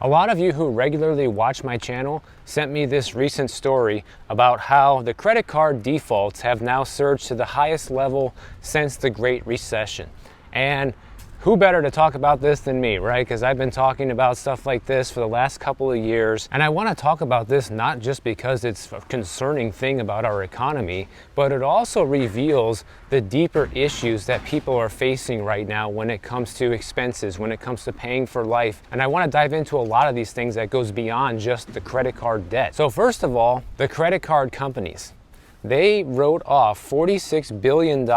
A lot of you who regularly watch my channel sent me this recent story about how the credit card defaults have now surged to the highest level since the Great Recession. And who better to talk about this than me, right? Because I've been talking about stuff like this for the last couple of years. And I want to talk about this not just because it's a concerning thing about our economy, but it also reveals the deeper issues that people are facing right now when it comes to expenses, when it comes to paying for life. And I want to dive into a lot of these things that goes beyond just the credit card debt. So first of all, the credit card companies. They wrote off $46 billion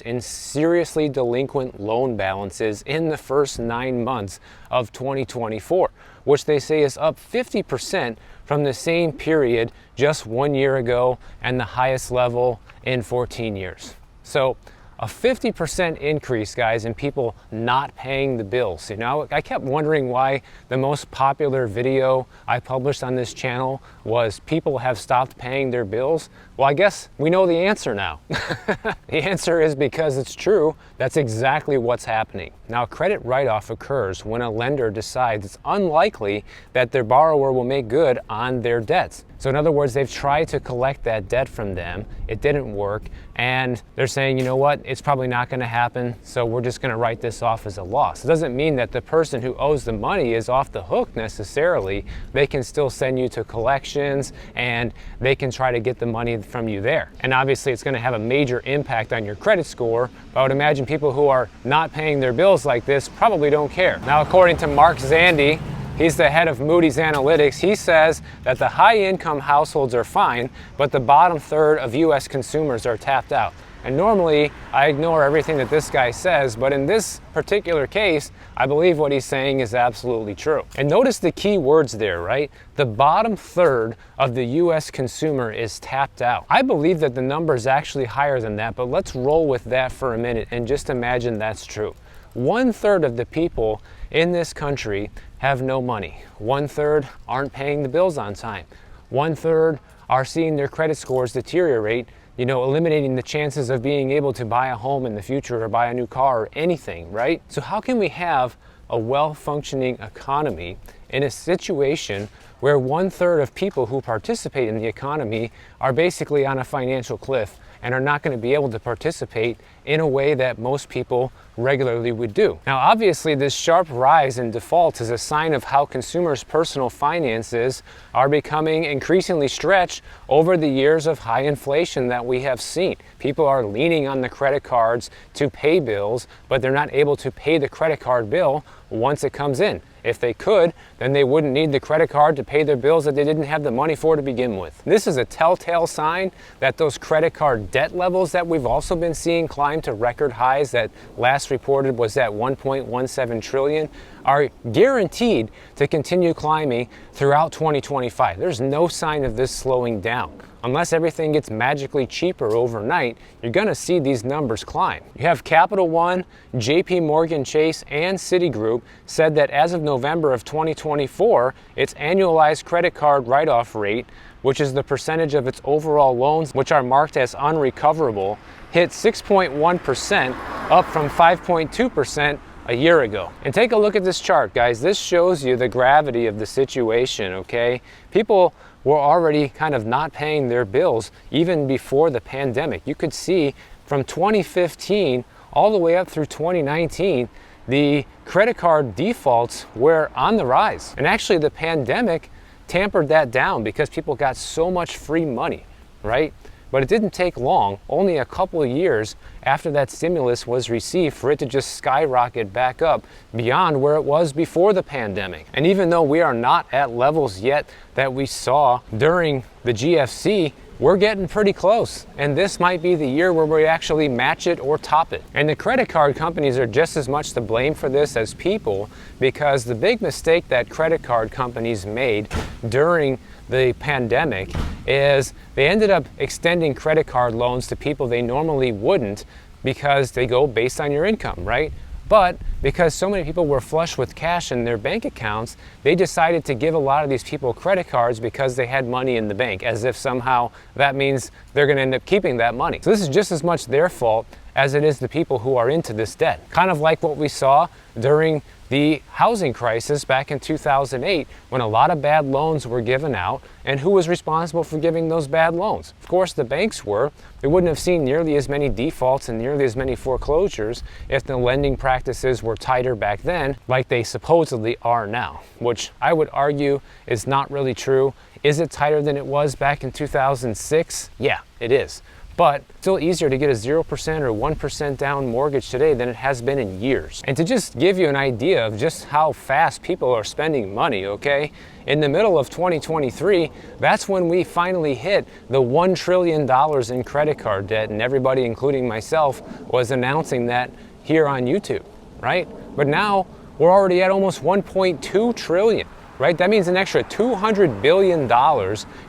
in seriously delinquent loan balances in the first 9 months of 2024, which they say is up 50% from the same period just 1 year ago and the highest level in 14 years. So a 50% increase, guys, in people not paying the bills. You know, I kept wondering why the most popular video I published on this channel was people have stopped paying their bills. Well, I guess we know the answer now. The answer is because it's true. That's exactly what's happening. Now, a credit write-off occurs when a lender decides it's unlikely that their borrower will make good on their debts. So in other words, they've tried to collect that debt from them. It didn't work. And they're saying, you know what, it's probably not going to happen. So we're just going to write this off as a loss. It doesn't mean that the person who owes the money is off the hook necessarily. They can still send you to collections and they can try to get the money from you there. And obviously it's going to have a major impact on your credit score. But I would imagine people who are not paying their bills like this probably don't care. Now, according to Mark Zandi, he's the head of Moody's Analytics. He says that the high-income households are fine, but the bottom third of U.S. consumers are tapped out. And normally, I ignore everything that this guy says, but in this particular case, I believe what he's saying is absolutely true. And notice the key words there, right? The bottom third of the U.S. consumer is tapped out. I believe that the number is actually higher than that, but let's roll with that for a minute and just imagine that's true. 1/3 of the people in this country have no money. 1/3 aren't paying the bills on time. 1/3 are seeing their credit scores deteriorate, you know, eliminating the chances of being able to buy a home in the future or buy a new car or anything, right? So how can we have a well-functioning economy in a situation where 1/3 of people who participate in the economy are basically on a financial cliff and are not going to be able to participate in a way that most people regularly would do? Now, obviously, this sharp rise in defaults is a sign of how consumers' personal finances are becoming increasingly stretched over the years of high inflation that we have seen. People are leaning on the credit cards to pay bills, but they're not able to pay the credit card bill once it comes in. If they could, then they wouldn't need the credit card to pay their bills that they didn't have the money for to begin with. This is a telltale sign that those credit card debt levels that we've also been seeing climb to record highs that last reported was at 1.17 trillion are guaranteed to continue climbing throughout 2025. There's no sign of this slowing down. Unless everything gets magically cheaper overnight, you're going to see these numbers climb. You have Capital One, JP Morgan Chase, and Citigroup said that as of November of 2024, its annualized credit card write-off rate, which is the percentage of its overall loans which are marked as unrecoverable, hit 6.1%, up from 5.2% a year ago. And take a look at this chart, guys. This shows you the gravity of the situation, okay? People were already kind of not paying their bills even before the pandemic. You could see from 2015 all the way up through 2019, the credit card defaults were on the rise. And actually the pandemic tampered that down because people got so much free money, right? But it didn't take long, only a couple of years after that stimulus was received, for it to just skyrocket back up beyond where it was before the pandemic. And even though we are not at levels yet that we saw during the GFC, we're getting pretty close. And this might be the year where we actually match it or top it. And the credit card companies are just as much to blame for this as people, because the big mistake that credit card companies made during the pandemic is they ended up extending credit card loans to people they normally wouldn't, because they go based on your income, right? But because so many people were flush with cash in their bank accounts, they decided to give a lot of these people credit cards because they had money in the bank, as if somehow that means they're going to end up keeping that money. So this is just as much their fault as it is the people who are into this debt. Kind of like what we saw during the housing crisis back in 2008, when a lot of bad loans were given out. And who was responsible for giving those bad loans? Of course, the banks were. We wouldn't have seen nearly as many defaults and nearly as many foreclosures if the lending practices were tighter back then, like they supposedly are now, which I would argue is not really true. Is it tighter than it was back in 2006? Yeah, it is. But still easier to get a 0% or 1% down mortgage today than it has been in years. And to just give you an idea of just how fast people are spending money, okay? In the middle of 2023, that's when we finally hit the $1 trillion in credit card debt, and everybody, including myself, was announcing that here on YouTube, right? But now we're already at almost 1.2 trillion. Right? That means an extra $200 billion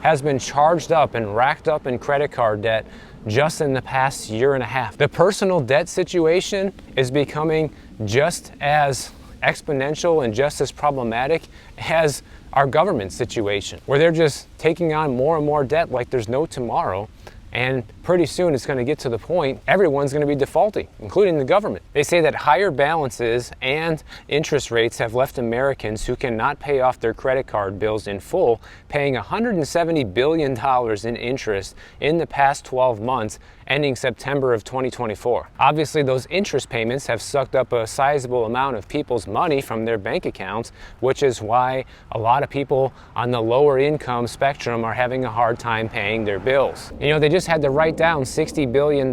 has been charged up and racked up in credit card debt just in the past year and a half. The personal debt situation is becoming just as exponential and just as problematic as our government situation, where they're just taking on more and more debt like there's no tomorrow. And pretty soon it's going to get to the point everyone's going to be defaulting, including the government. They say that higher balances and interest rates have left Americans who cannot pay off their credit card bills in full paying $170 billion in interest in the past 12 months, ending September of 2024. Obviously, those interest payments have sucked up a sizable amount of people's money from their bank accounts, which is why a lot of people on the lower income spectrum are having a hard time paying their bills. You know, they just had to write down $60 billion,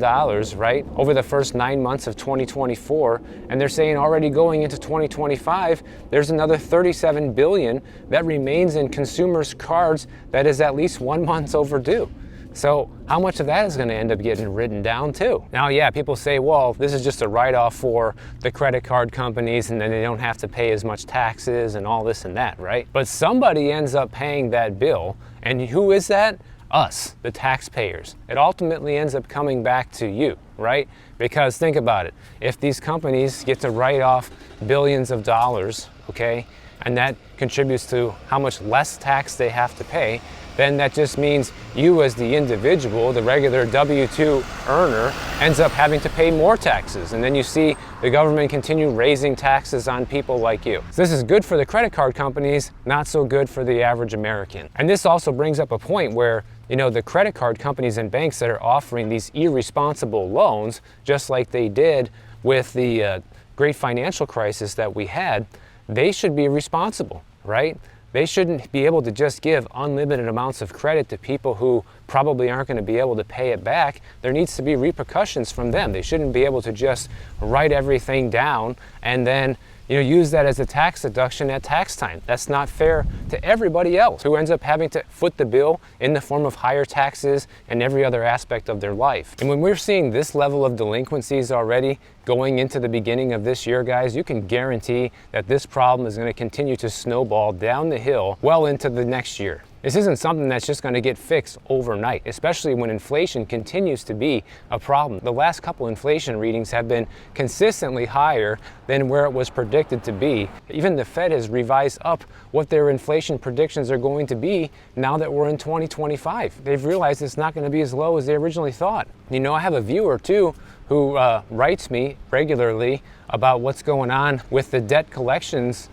right, over the first 9 months of 2024, and they're saying already going into 2025, there's another $37 billion that remains in consumers' cards that is at least 1 month overdue. So how much of that is going to end up getting written down too? Now, yeah, people say, well, this is just a write-off for the credit card companies and then they don't have to pay as much taxes and all this and that, right? But somebody ends up paying that bill, and who is that? Us, the taxpayers. It ultimately ends up coming back to you, right? Because think about it. If these companies get to write off billions of dollars, okay, and that contributes to how much less tax they have to pay, then that just means you as the individual, the regular W-2 earner, ends up having to pay more taxes. And then you see the government continue raising taxes on people like you. So this is good for the credit card companies, not so good for the average American. And this also brings up a point where, you know, the credit card companies and banks that are offering these irresponsible loans, just like they did with the great financial crisis that we had, they should be responsible, right? They shouldn't be able to just give unlimited amounts of credit to people who probably aren't going to be able to pay it back. There needs to be repercussions from them. They shouldn't be able to just write everything down and then, you know, use that as a tax deduction at tax time. That's not fair to everybody else who ends up having to foot the bill in the form of higher taxes and every other aspect of their life. And when we're seeing this level of delinquencies already going into the beginning of this year, guys, you can guarantee that this problem is going to continue to snowball down the hill well into the next year. This isn't something that's just going to get fixed overnight, especially when inflation continues to be a problem. The last couple inflation readings have been consistently higher than where it was predicted to be. Even the Fed has revised up what their inflation predictions are going to be now that we're in 2025. They've realized it's not going to be as low as they originally thought. You know, I have a viewer too who writes me regularly about what's going on with the debt collections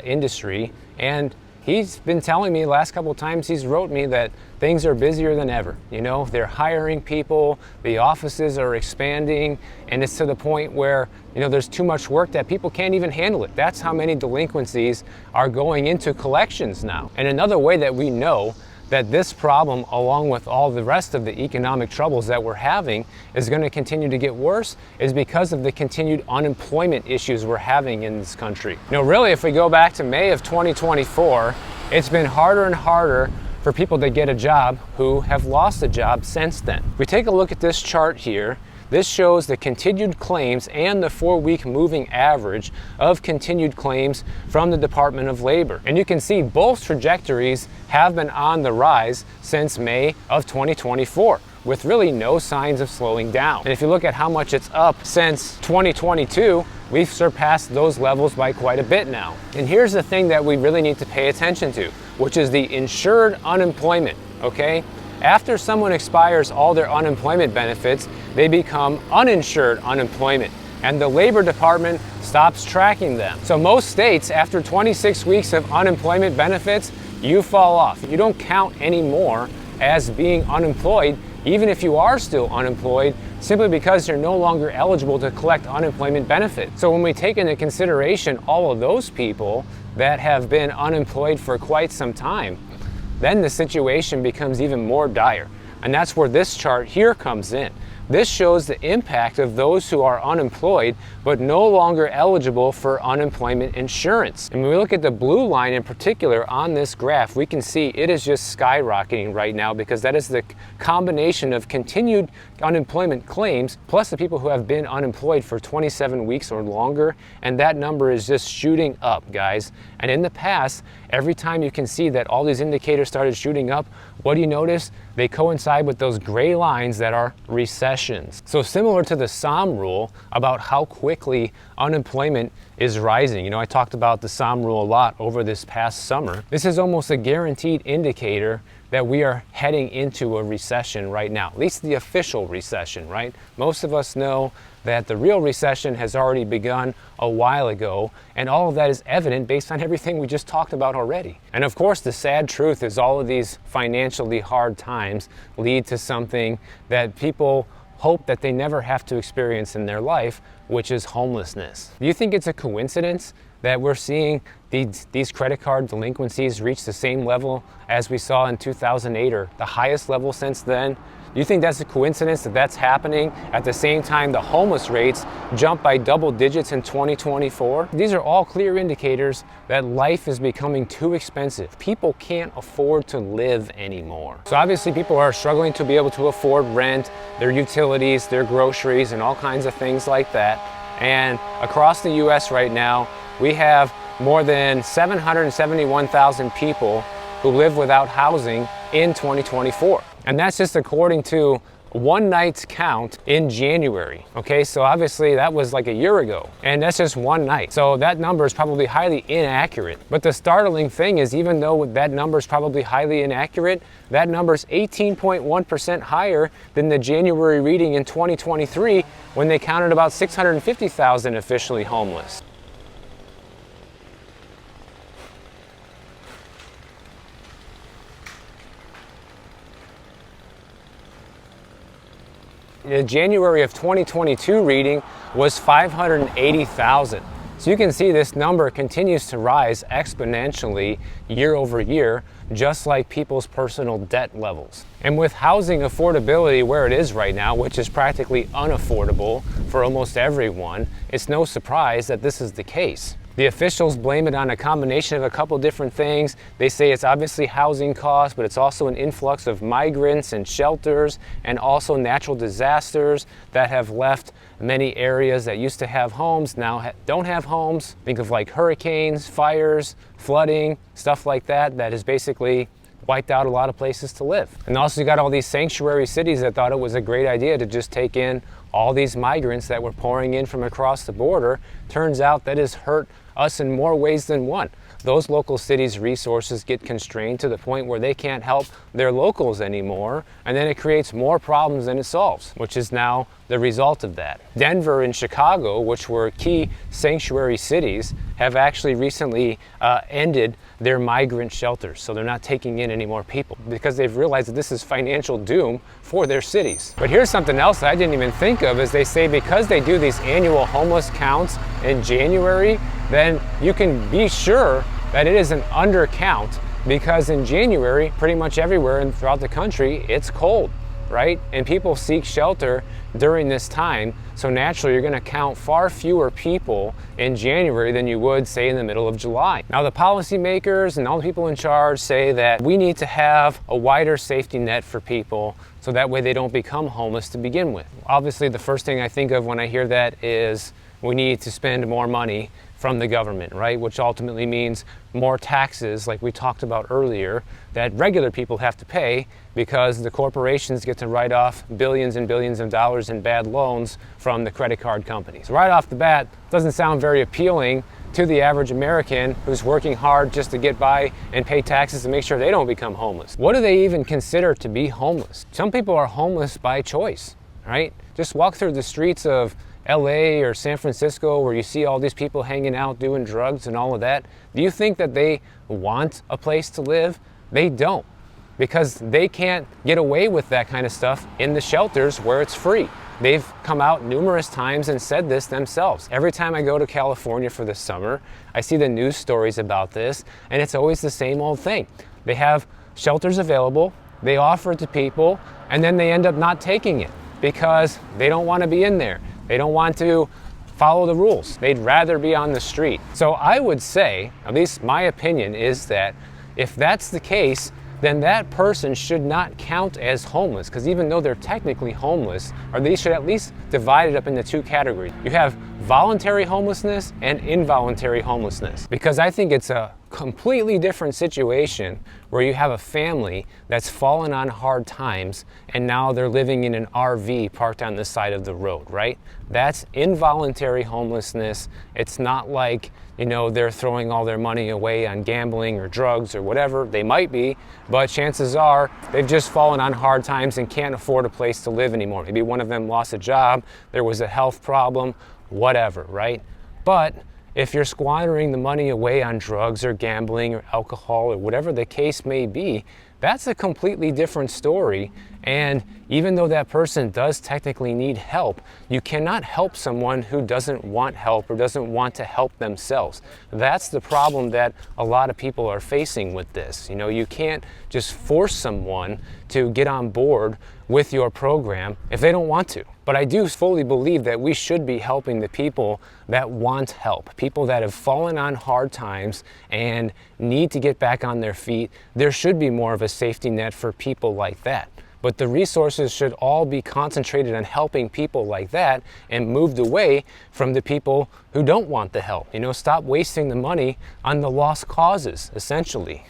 industry, and he's been telling me the last couple of times he's wrote me that things are busier than ever. You know, they're hiring people, the offices are expanding, and it's to the point where, you know, there's too much work that people can't even handle it. That's how many delinquencies are going into collections now. And another way that we know that this problem, along with all the rest of the economic troubles that we're having, is going to continue to get worse is because of the continued unemployment issues we're having in this country. You know, really, if we go back to May of 2024, it's been harder and harder for people to get a job who have lost a job since then. If we take a look at this chart here, this shows the continued claims and the 4-week moving average of continued claims from the Department of Labor. And you can see both trajectories have been on the rise since May of 2024, with really no signs of slowing down. And if you look at how much it's up since 2022, we've surpassed those levels by quite a bit now. And here's the thing that we really need to pay attention to, which is the insured unemployment, okay? After someone expires all their unemployment benefits, they become uninsured unemployment, and the Labor Department stops tracking them. So most states, after 26 weeks of unemployment benefits, you fall off. You don't count anymore as being unemployed, even if you are still unemployed, simply because you're no longer eligible to collect unemployment benefits. So when we take into consideration all of those people that have been unemployed for quite some time, then the situation becomes even more dire. And that's where this chart here comes in. This shows the impact of those who are unemployed but no longer eligible for unemployment insurance. And when we look at the blue line in particular on this graph, we can see it is just skyrocketing right now, because that is the combination of continued unemployment claims plus the people who have been unemployed for 27 weeks or longer, and that number is just shooting up, guys. And in the past, every time you can see that all these indicators started shooting up, what do you notice? They coincide with those gray lines that are recessions. So similar to the SOM rule about how quickly unemployment is rising. You know, I talked about the SOM rule a lot over this past summer. This is almost a guaranteed indicator that we are heading into a recession right now, at least the official recession, right? Most of us know that the real recession has already begun a while ago, and all of that is evident based on everything we just talked about already. And of course, the sad truth is all of these financially hard times lead to something that people hope that they never have to experience in their life, which is homelessness. Do you think it's a coincidence that we're seeing these credit card delinquencies reach the same level as we saw in 2008, or the highest level since then? Do you think that's a coincidence that that's happening at the same time the homeless rates jump by double digits in 2024? These are all clear indicators that life is becoming too expensive. People can't afford to live anymore. So obviously people are struggling to be able to afford rent, their utilities, their groceries, and all kinds of things like that. And across the US right now, we have more than 771,000 people who live without housing in 2024. And that's just according to one night's count in January. Okay, so obviously that was like a year ago, and that's just one night. So that number is probably highly inaccurate. But the startling thing is, even though that number is probably highly inaccurate, that number is 18.1% higher than the January reading in 2023, when they counted about 650,000 officially homeless. The January of 2022 reading was 580,000. So you can see this number continues to rise exponentially year over year, just like people's personal debt levels. And with housing affordability where it is right now, which is practically unaffordable for almost everyone, it's no surprise that this is the case. The officials blame it on a combination of a couple different things. They say it's obviously housing costs, but it's also an influx of migrants and shelters, and also natural disasters that have left many areas that used to have homes now don't have homes. Think of like hurricanes, fires, flooding, stuff like that, that has basically wiped out a lot of places to live. And also you got all these sanctuary cities that thought it was a great idea to just take in all these migrants that were pouring in from across the border. Turns out that has hurt us in more ways than one. Those local cities' resources get constrained to the point where they can't help their locals anymore, and then it creates more problems than it solves, which is now the result of that. Denver and Chicago, which were key sanctuary cities, have actually recently ended their migrant shelters, so they're not taking in any more people because they've realized that this is financial doom for their cities. But here's something else that I didn't even think of, is they say because they do these annual homeless counts in January, then you can be sure that it is an undercount, because in January, pretty much everywhere and throughout the country, it's cold, right? And people seek shelter during this time. So naturally, you're gonna count far fewer people in January than you would, say, in the middle of July. Now, the policymakers and all the people in charge say that we need to have a wider safety net for people so that way they don't become homeless to begin with. Obviously, the first thing I think of when I hear that is we need to spend more money from the government, right? Which ultimately means more taxes, like we talked about earlier, that regular people have to pay because the corporations get to write off billions and billions of dollars in bad loans from the credit card companies. Right off the bat, doesn't sound very appealing to the average American who's working hard just to get by and pay taxes to make sure they don't become homeless. What do they even consider to be homeless? Some people are homeless by choice, right? Just walk through the streets of LA or San Francisco where you see all these people hanging out doing drugs and all of that. Do you think that they want a place to live? They don't, because they can't get away with that kind of stuff in the shelters where it's free. They've come out numerous times and said this themselves. Every time I go to California for the summer, I see the news stories about this, and it's always the same old thing. They have shelters available, they offer it to people, and then they end up not taking it because they don't want to be in there. They don't want to follow the rules. They'd rather be on the street. So I would say, at least my opinion is that if that's the case, then that person should not count as homeless, because even though they're technically homeless, or they should at least divide it up into two categories. You have voluntary homelessness and involuntary homelessness, because I think it's a completely different situation where you have a family that's fallen on hard times and now they're living in an RV parked on the side of the road, right? That's involuntary homelessness. It's not like, you know, they're throwing all their money away on gambling or drugs or whatever. They might be, but chances are they've just fallen on hard times and can't afford a place to live anymore. Maybe one of them lost a job, there was a health problem, whatever, right? But if you're squandering the money away on drugs or gambling or alcohol or whatever the case may be, that's a completely different story. And even though that person does technically need help, you cannot help someone who doesn't want help or doesn't want to help themselves. That's the problem that a lot of people are facing with this. You know, you can't just force someone to get on board with your program if they don't want to. But I do fully believe that we should be helping the people that want help, people that have fallen on hard times and need to get back on their feet. There should be more of a safety net for people like that. But the resources should all be concentrated on helping people like that and moved away from the people who don't want the help. You know, stop wasting the money on the lost causes, essentially.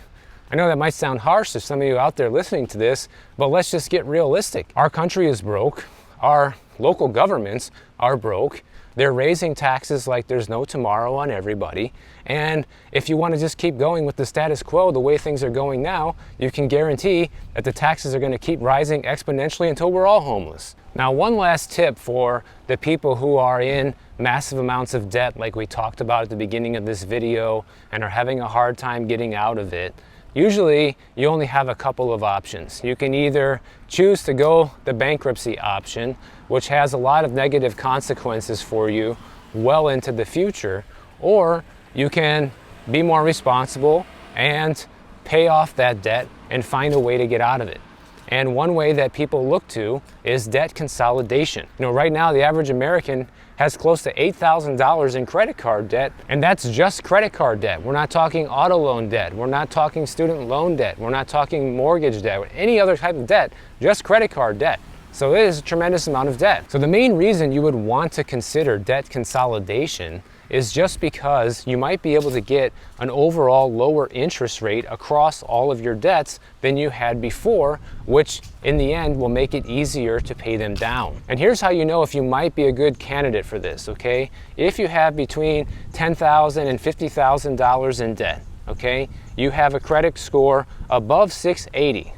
I know that might sound harsh to some of you out there listening to this, but let's just get realistic. Our country is broke. Our local governments are broke. They're raising taxes like there's no tomorrow on everybody. And if you want to just keep going with the status quo, the way things are going now, you can guarantee that the taxes are going to keep rising exponentially until we're all homeless. Now, one last tip for the people who are in massive amounts of debt, like we talked about at the beginning of this video, and are having a hard time getting out of it. Usually, you only have a couple of options. You can either choose to go the bankruptcy option, which has a lot of negative consequences for you well into the future, or you can be more responsible and pay off that debt and find a way to get out of it. And one way that people look to is debt consolidation. You know, right now, the average American has close to $8,000 in credit card debt, and that's just credit card debt. We're not talking auto loan debt. We're not talking student loan debt. We're not talking mortgage debt or any other type of debt, just credit card debt. So it is a tremendous amount of debt. So the main reason you would want to consider debt consolidation is just because you might be able to get an overall lower interest rate across all of your debts than you had before, which in the end will make it easier to pay them down. And here's how you know if you might be a good candidate for this, okay? If you have between $10,000 and $50,000 in debt, okay? You have a credit score above 680.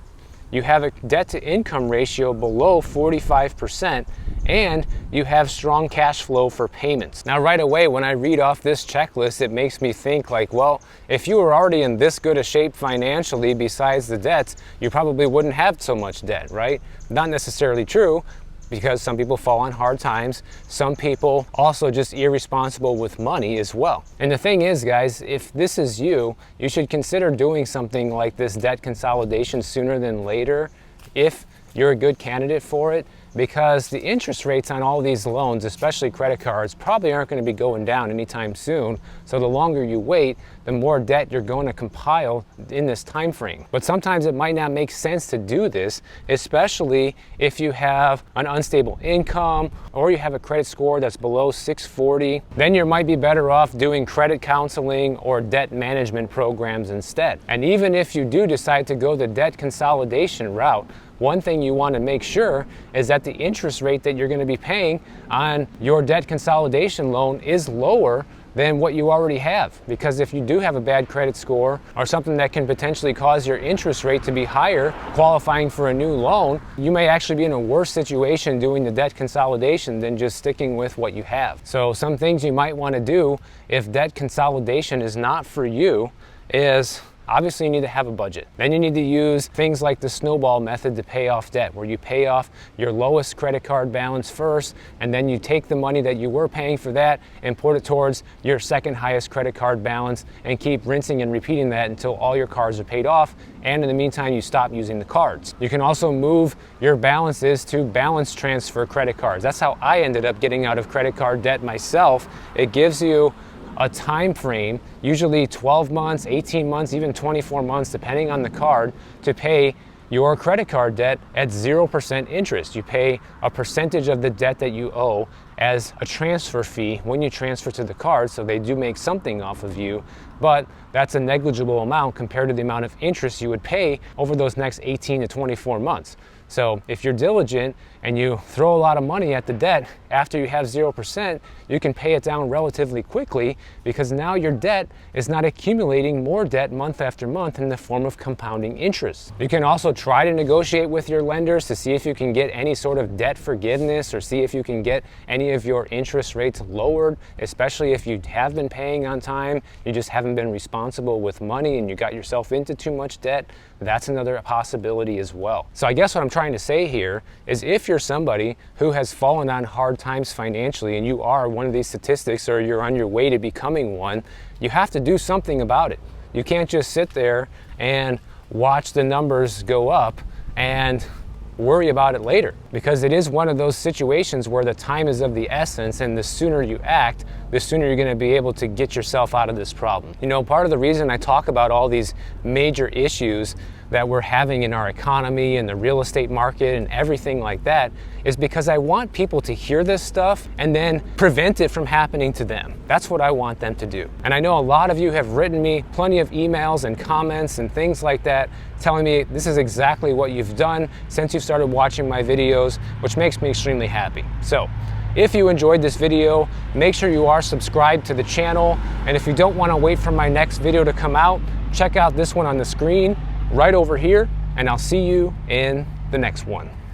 You have a debt to income ratio below 45%, and you have strong cash flow for payments. Now, right away, when I read off this checklist, it makes me think like, well, if you were already in this good a shape financially besides the debts, you probably wouldn't have so much debt, right? Not necessarily true, because some people fall on hard times. Some people also just irresponsible with money as well. And the thing is, guys, if this is you, you should consider doing something like this debt consolidation sooner than later if you're a good candidate for it, because the interest rates on all these loans, especially credit cards, probably aren't going to be going down anytime soon. So the longer you wait, the more debt you're going to compile in this time frame. But sometimes it might not make sense to do this, especially if you have an unstable income or you have a credit score that's below 640. Then you might be better off doing credit counseling or debt management programs instead. And even if you do decide to go the debt consolidation route, one thing you want to make sure is that the interest rate that you're going to be paying on your debt consolidation loan is lower than what you already have. Because if you do have a bad credit score or something that can potentially cause your interest rate to be higher, qualifying for a new loan, you may actually be in a worse situation doing the debt consolidation than just sticking with what you have. So some things you might want to do if debt consolidation is not for you is, obviously you need to have a budget. Then you need to use things like the snowball method to pay off debt, where you pay off your lowest credit card balance first, and then you take the money that you were paying for that and put it towards your second highest credit card balance, and keep rinsing and repeating that until all your cards are paid off, and in the meantime you stop using the cards. You can also move your balances to balance transfer credit cards. That's how I ended up getting out of credit card debt myself. It gives you a time frame, usually 12 months, 18 months, even 24 months, depending on the card, to pay your credit card debt at 0% interest. You pay a percentage of the debt that you owe as a transfer fee when you transfer to the card, so they do make something off of you, but that's a negligible amount compared to the amount of interest you would pay over those next 18 to 24 months. So if you're diligent and you throw a lot of money at the debt after you have 0%, you can pay it down relatively quickly, because now your debt is not accumulating more debt month after month in the form of compounding interest. You can also try to negotiate with your lenders to see if you can get any sort of debt forgiveness, or see if you can get any of your interest rates lowered, especially if you have been paying on time, you just haven't been responsible with money and you got yourself into too much debt. That's another possibility as well. So I guess what I'm trying to say here is, if you're somebody who has fallen on hard times financially, and you are one of these statistics, or you're on your way to becoming one, you have to do something about it. You can't just sit there and watch the numbers go up and worry about it later, because it is one of those situations where the time is of the essence, and the sooner you act, the sooner you're going to be able to get yourself out of this problem. You know, part of the reason I talk about all these major issues that we're having in our economy and the real estate market and everything like that is because I want people to hear this stuff and then prevent it from happening to them. That's what I want them to do. And I know a lot of you have written me plenty of emails and comments and things like that telling me this is exactly what you've done since you started watching my videos, which makes me extremely happy. So if you enjoyed this video, make sure you are subscribed to the channel. And if you don't want to wait for my next video to come out, check out this one on the screen right over here, and I'll see you in the next one.